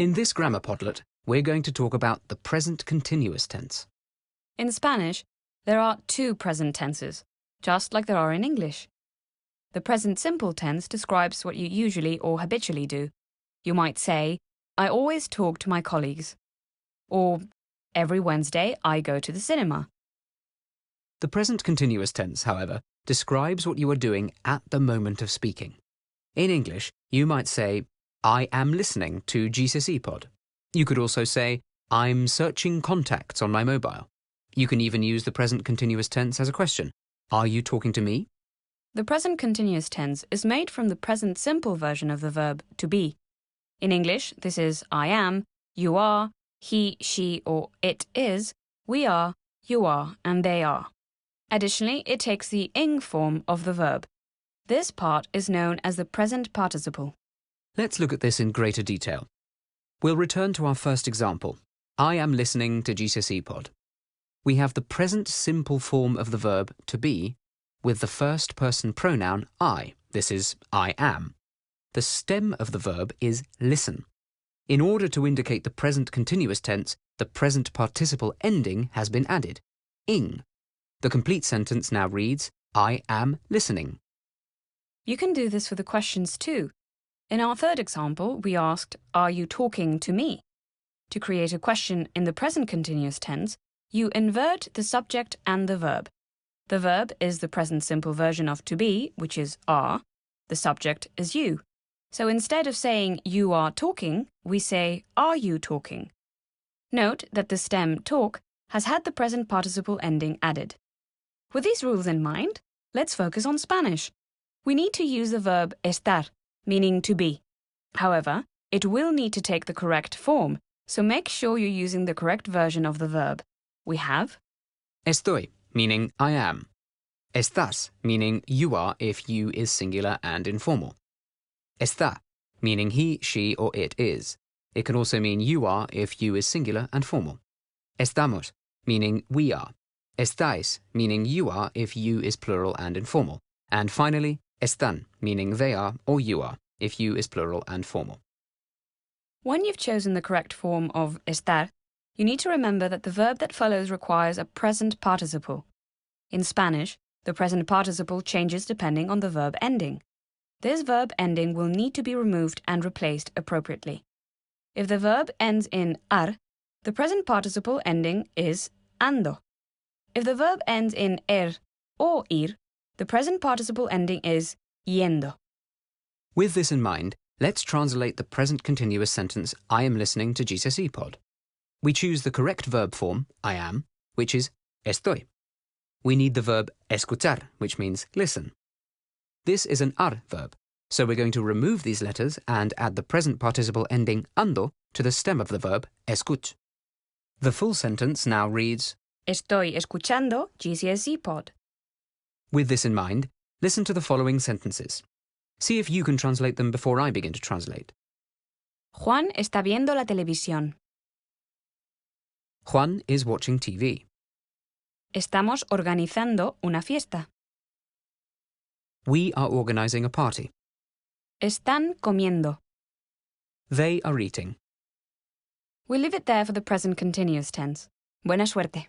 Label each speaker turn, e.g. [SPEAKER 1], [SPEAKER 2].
[SPEAKER 1] In this grammar podlet, we're going to talk about the present continuous tense.
[SPEAKER 2] In Spanish, there are two present tenses, just like there are in English. The present simple tense describes what you usually or habitually do. You might say, I always talk to my colleagues. Or, every Wednesday I go to the cinema.
[SPEAKER 1] The present continuous tense, however, describes what you are doing at the moment of speaking. In English, you might say, I am listening to GCSE Pod. You could also say, I'm searching contacts on my mobile. You can even use the present continuous tense as a question. Are you talking to me?
[SPEAKER 2] The present continuous tense is made from the present simple version of the verb to be. In English, this is I am, you are, he, she, or it is, we are, you are, and they are. Additionally, it takes the ing form of the verb. This part is known as the present participle.
[SPEAKER 1] Let's look at this in greater detail. We'll return to our first example. I am listening to GCSE Pod. We have the present simple form of the verb to be with the first person pronoun I. This is I am. The stem of the verb is listen. In order to indicate the present continuous tense, the present participle ending has been added, ing. The complete sentence now reads, I am listening.
[SPEAKER 2] You can do this for the questions too. In our third example, we asked, Are you talking to me? To create a question in the present continuous tense, you invert the subject and the verb. The verb is the present simple version of to be, which is are. The subject is you. So instead of saying you are talking, we say are you talking? Note that the stem talk has had the present participle ending added. With these rules in mind, let's focus on Spanish. We need to use the verb estar, meaning to be. However, it will need to take the correct form, so make sure you're using the correct version of the verb. We have
[SPEAKER 1] Estoy, meaning I am. Estás, meaning you are if you is singular and informal. Está, meaning he, she, or it is. It can also mean you are if you is singular and formal. Estamos, meaning we are. Estáis, meaning you are if you is plural and informal. And finally, están, meaning they are or you are if you is plural and formal.
[SPEAKER 2] When you've chosen the correct form of estar, you need to remember that the verb that follows requires a present participle. In Spanish, the present participle changes depending on the verb ending. This verb ending will need to be removed and replaced appropriately. If the verb ends in ar, the present participle ending is ando. If the verb ends in er or ir, the present participle ending is yendo.
[SPEAKER 1] With this in mind, let's translate the present continuous sentence I am listening to GCSE Pod. We choose the correct verb form, I am, which is estoy. We need the verb escuchar, which means listen. This is an ar verb, so we're going to remove these letters and add the present participle ending ando to the stem of the verb escuch. The full sentence now reads,
[SPEAKER 2] Estoy escuchando GCSE Pod.
[SPEAKER 1] With this in mind, listen to the following sentences. See if you can translate them before I begin to translate.
[SPEAKER 2] Juan está viendo la televisión.
[SPEAKER 1] Juan is watching TV.
[SPEAKER 2] Estamos organizando una fiesta.
[SPEAKER 1] We are organizing a party.
[SPEAKER 2] Están comiendo.
[SPEAKER 1] They are eating.
[SPEAKER 2] We leave it there for the present continuous tense. Buena suerte.